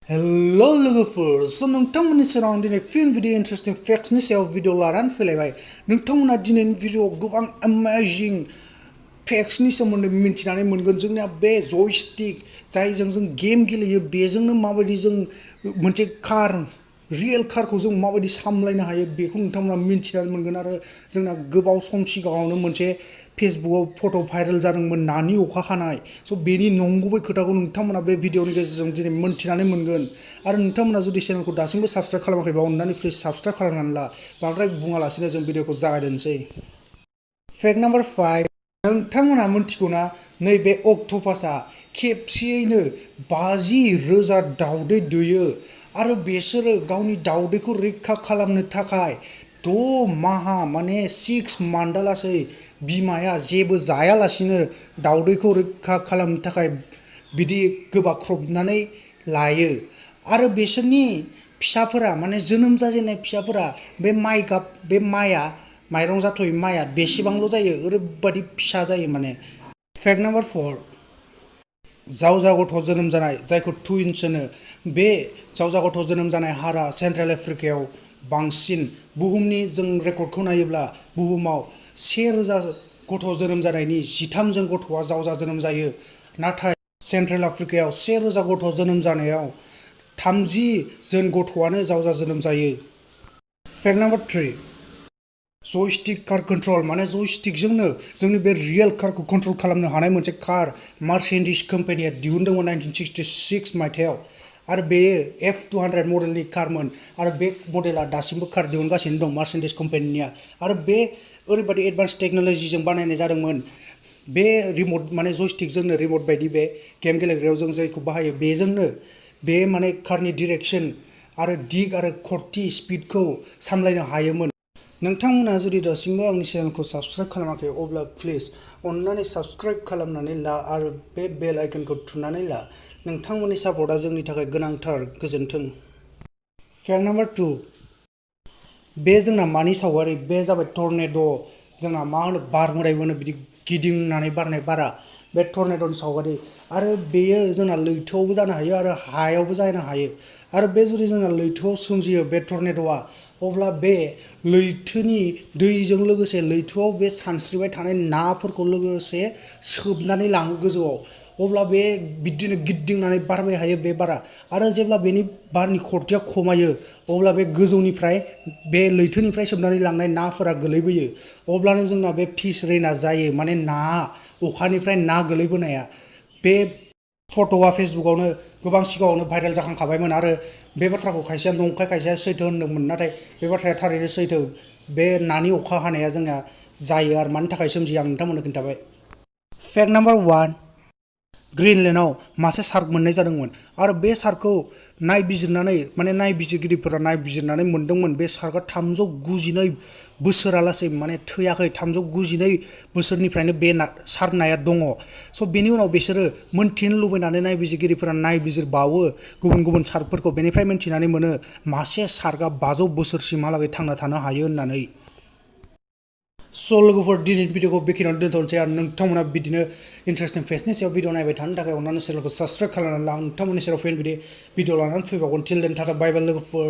Hello लोगोफोर स नोंथांमोननि सेराव दिनै फिन भिडिअ इन्टारेस्टिं फेक्ट्सनि सायाव भिडिअ लानानै फैलायबाय नोंथांमोना दिनैनि भिडिअआव गोबां अमेजिं फेक्ट्सनि सोमोन्दै मिन्थिनानै मोनगोन जोंनिया बे जयस्टिक जायजों जों गेम गेलेयो बेजोंनो माबायदि जों मोनसे कार रियेल कारखौ जों माबायदि सामलायनो हायो बेखौ नोंथांमोना मिन्थिनानै मोनगोन आरो जोंना गोबाव सम सिगाङावनो मोनसे फेसबुकआव फट' भाइरेल जादोंमोन नानि अखा हानाय स' बेनि नंगुबै खोथाखौ नोंथांमोना बे भिडिअनि गेजेरजों दिनै मोन्थिनानै मोनगोन आरो नोंथांमोना जुदि चेनेलखौ दासिमबो साबस्क्राइब खालामाखैबा अननानै प्लिज साबस्क्राइब खालामनानै ला बांद्राय बुङालासिनो जों भिडिअखौ जागायदोनसै फेक्ट नाम्बार 5 नोंथांमोना मिन्थिगौना नैबे अक्ट'पासआ खेबसेयैनो 50,000 दावदै दैयो आरो बिसोरो गावनि दावदैखौ रैखा खालामनो थाखाय 6 माहा माने 6 मान्थालासै बिमाया जेबो जायालासिनो दावदैखौ रैखा खालामनो थाखाय बिदि गोबाख्रबनानै लायो आरो बिसोरनि फिसाफोरा माने जोनोम जाजेननाय फिसाफोरा बे माइआ माइरं जाथ'यै माइआ बेसेबांल' जायो ओरैबादि फिसा जायो माने फेक्ट नाम्बार 4 जावजा गथ' जोनोम जानाय जायखौ टुइन्स होनो बे जावजा गथ' जोनोम जानाय हारा सेन्ट्रेल आफ्रिकायाव बांसिन बुहुमनि जों रेकर्डखौ नायोब्ला बुहुमाव 1,000 गथ' जोनोम जानायनि 13 जन गथ'आ जावजा जोनोम जायो नाथाय सेन्ट्रेल आफ्रिकायाव 1,000 गथ' जोनोम जानायाव 30 जन गथ'आनो जावजा जोनोम जायो फेक्ट नाम्बार 3 जयस्टिक कार कन्ट्रल माने जयस्टिकजोंनो जोंनि बे रियेल कारखौ कन्ट्रल खालामनो हानाय मोनसे कार मार्सेन्डिस कम्पानिया दिहुनदोंमोन 1966 मायथाइयाव आरो बेयो F200 मडेलनि कारमोन आरो बे मडेला दासिमबो कार दिहुनगासिनो दं मार्सेन्डिस कम्पानिया आरो बे ओरैबादि एडभान्स टेक्न'लजिजों बानायनाय जादोंमोन बे रिमट माने जयस्टिकजोंनो रिमट बायदि बे गेम गेलेग्रायाव जों जायखौ बाहायो बेजोंनो बे माने कारनि डिरेक्सन आरो दिग आरो खरथि स्पिडखौ सामलायनो हायोमोन नोंथांमोना जुदि दासिमबो आंनि चेनेलखौ साबस्क्राइब खालामाखै अब्ला प्लिज अननानै साबस्क्राइब खालामनानै ला आरो बे बेल आइकनखौ थुनानै ला नोंथांमोननि सापर्टआ जोंनि थाखाय गोनांथार गोजोन्थों फेक्ट नाम्बार 2 बे जोंना मानि सावगारि बे जाबाय टर्नेड' जोंना मा होनो बार मोदायबोनो बिदि गिदिंनानै बारनाय बारा बे टर्नेड'नि सावगारि आरो बेयो जोंना लैथोआवबो जानो हायो आरो हायावबो जानो हायो आरो बे जुदि जोंना लैथोआव सोमजियो बे टर्नेड'आ अब्ला बे लैथोनि दैजों लोगोसे लैथोआव बे सानस्रिबाय थानाय नाफोरखौ लोगोसे सोबनानै लाङो गोजौआव अब्ला बे बिदिनो गिदिंनानै बारबाय हायो बे बारा आरो जेब्ला बेनि बारनि खरथिया खमायो अब्ला बे गोजौनिफ्राय बे लैथोनिफ्राय सोबनानै लांनाय नाफोरा गोलैबोयो अब्लानो जोंना बे फिश रेना जायो माने ना अखानिफ्राय ना गोलैबोनाया बे फट'आ फेसबुकआवनो गोबां सिगाङावनो भाइरेल जाखांखाबायमोन आरो बे बाथ्राखौ खायसेया नंखाय खायसेया सैथो होनदोंमोन नाथाय बे बाथ्राया थारैनो सैथो बे नानि अखा हानाया जोंना जायो आरो मानि थाखाय सोमजियो आं नोंथांमोननो खिन्थाबाय फेक्ट नाम्बार 1 ग्रीनलेन्डआव मासे शार्क मोननाय जादोंमोन आरो बे शार्कखौ नायबिजिरगिरिफोरा नायबिजिरनानै मोनदोंमोन बे शार्कआ 392 बोसोरालासै माने थैयाखै 392 बोसोरनिफ्रायनो बे शार्क नाया दङ स' बेनि उनाव बिसोरो मोनथिनो लुबैनानै नायबिजिरगिरिफोरा नायबिजिरबावो गुबुन गुबुन शार्कफोरखौ बेनिफ्राय मोनथिनानै मोनो मासे शार्कआ 500 बोसोरसिमहालागै थांना थानो हायो होननानै स' लोगोफोर दिनैनि भिडिअखौ बेखिनियावनो दोनथ'नोसै आरो नोंथांमोना बिदिनो इन्टारेस्टिं फेक्ट्सनि सायाव भिडिअ नायबाय थानो थाखाय अननानै चेनेलखौ साबस्क्राइब खालामनानै ला नोंथांमोननि सेराव भिडिअ लानानै फैबावगोन टिल देन टाटा बाय बाय लोगोफोर